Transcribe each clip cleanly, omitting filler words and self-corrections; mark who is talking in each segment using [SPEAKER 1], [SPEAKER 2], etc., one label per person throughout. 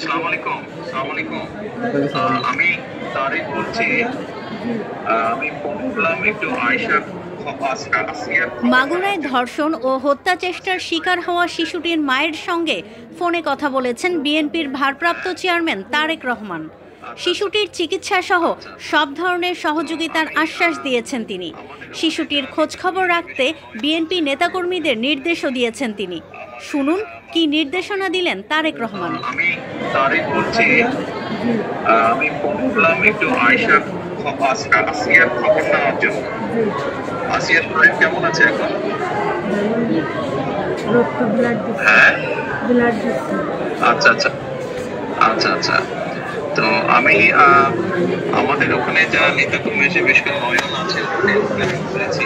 [SPEAKER 1] আসসালামু আলাইকুম। আসসালামু আলাইকুম। আমি তারেক বলছি। আমি ফোন করলাম একটু আয়েশা আসিয়ার খবর
[SPEAKER 2] মাগুরায়
[SPEAKER 1] নেওয়ার জন্য।
[SPEAKER 2] ধর্ষণ ও হত্যা চেষ্টার শিকার হওয়া শিশুটির মায়ের সঙ্গে ফোনে কথা বলেছেন বিএনপির ভারপ্রাপ্ত চেয়ারম্যান তারেক রহমান। শিশুটির চিকিৎসা সহ সব ধরনের সহযোগিতার আশ্বাস দিয়েছেন তিনি। শিশুটির খোঁজখবর রাখতে বিএনপি নেতাকর্মীদের নির্দেশও দিয়েছেন তিনি। শুনুন কি নির্দেশনা দিলেন তারেক রহমান।
[SPEAKER 1] আমি তারেক বলছি। আমি ফোন করলাম একটু আয়েশা আসিয়ার খবর নেওয়ার জন্য। আসিয়ার শরীর কেমন আছে এখন? হ্যাঁ, আচ্ছা আচ্ছা আচ্ছা আচ্ছা। তো আমি আমাদের ওখানে যারা নেতাকর্মী আছে, বিশেষ করে নয়ন আছে, ওখানে বলেছি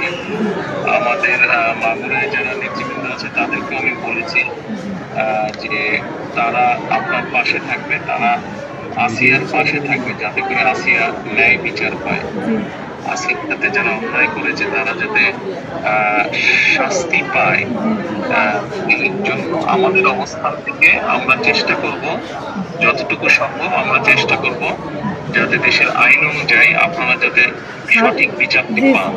[SPEAKER 1] আমাদের মাগুরায় যারা নেতৃবৃন্দ আছে তাদেরকে আমি বলেছি যে তারা আপনার পাশে থাকবে, তারা আসিয়ার পাশে থাকবে, যাতে করে আসিয়া ন্যায় বিচার পায়। আসিয়ার সাথে যারা অন্যায় করেছে তারা যাতে শাস্তি পায়। এই জন্য আমাদের অবস্থান থেকে আমরা চেষ্টা করব, যতটুকু সম্ভব আমরা চেষ্টা করব যাতে দেশের আইন অনুযায়ী আপনারা যাতে সঠিক বিচারটি পান।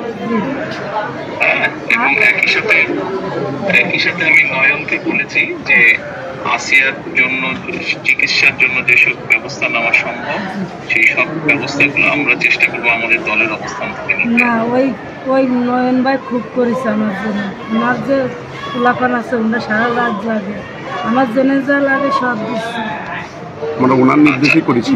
[SPEAKER 1] হ্যাঁ, এবং একই সাথে আমি নয়নকে বলেছি যে আসিয়ার জন্য চিকিৎসার জন্য যেসব ব্যবস্থা নেওয়া সম্ভব সেই সব ব্যবস্থাগুলো আমরা চেষ্টা করবো আমাদের দলের অবস্থান থেকে নিতে।
[SPEAKER 3] ওই নয়ন ভাই খুব করেছে আমার জন্য। আমার যে লাফান আছে ওনারা সারা রাত লাগে, আমার জন্য যা লাগে সব দিচ্ছে,
[SPEAKER 4] মানে ওনার নির্দেশই করেছি।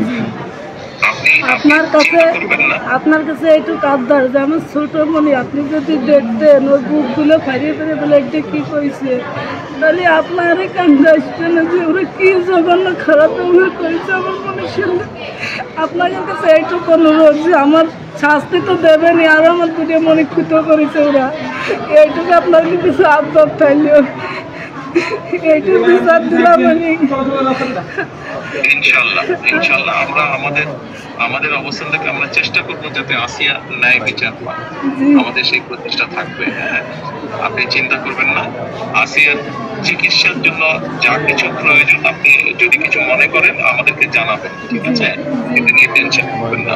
[SPEAKER 3] আপনার কাছে এইটুকু আবদার যে আমার ছোট মনে আপনি যদি দেখতেন ওই বুকগুলো ফারিয়ে ফেরিয়ে বলে এটা কি করেছে, তাহলে আপনার কান্দে আসবে না যে ওরা কি জঘন্য খারাপ ব্যবহার করেছে আমার মনের সঙ্গে। আপনাদের কাছে এইটুকু অনুরোধ যে আমার শাস্তি তো দেবেনি, আর আমার দুটো মনে ক্ষুতো করেছে ওরা, এইটুকু আপনার কিছু আবদার থাকলেও এইটুকু বিচার দিলাম আমি।
[SPEAKER 1] ইনশাআল্লাহ আমরা আমাদের অবস্থান থেকে আমরা চেষ্টা করবো যাতে আসিয়া ন্যায় বিচার পায়। আমাদের সেই প্রচেষ্টা থাকবে। হ্যাঁ, আপনি চিন্তা করবেন না। আসিয়ার চিকিৎসার জন্য যা কিছু প্রয়োজন আপনি যদি কিছু মনে করেন আমাদেরকে জানাবেন, ঠিক আছে? এটা নিয়ে টেনশন করবেন না।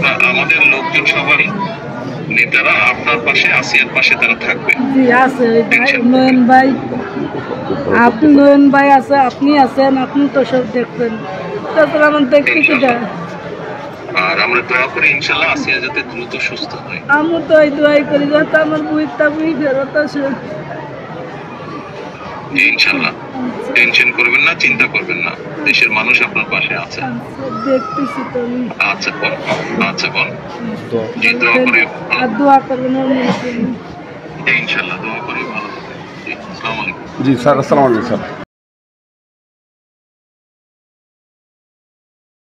[SPEAKER 1] আর আমাদের লোকজন সবাই নেতারা আপনার পাশে, আসিয়ার পাশে তারা থাকবে।
[SPEAKER 3] নয়ন ভাই, আপনি নয়ন ভাই আছে, আপনি আছেন, আপনি তো সব দেখবেন, তারপর আমার দেখতে কি যায়।
[SPEAKER 1] আর আমরা দোয়া করি ইনশাআল্লাহ আসিয়া যাতে দ্রুত সুস্থ হয়।
[SPEAKER 3] আমি তো এই দোয়াই করি যাতে আমার বুঝটা ফেরত আসে।
[SPEAKER 1] ইনশাআল্লাহ টেনশন করবেন না, চিন্তা করবেন না, দেশের মানুষ আপনার পাশে আছে।
[SPEAKER 3] দেখতেছি তো আমি।
[SPEAKER 1] আচ্ছা বোন, জি দোয়া করি,
[SPEAKER 3] আর দোয়া করবেন
[SPEAKER 1] ইনশাআল্লাহ দোয়া করি ভালো থাকবেন। জি আসসালামু আলাইকুম।
[SPEAKER 4] জি স্যার, আসসালামু আলাইকুম স্যার।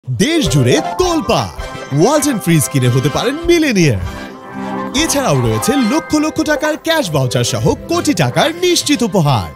[SPEAKER 5] দেশ জুড়ে তোলপাড় ওয়ালটন ফ্রিজ কিনে হতে পারেন মিলেনিয়ার। এছাড়াও রয়েছে লক্ষ লক্ষ টাকার ক্যাশ ভাউচার সহ কোটি টাকার নিশ্চিত উপহার।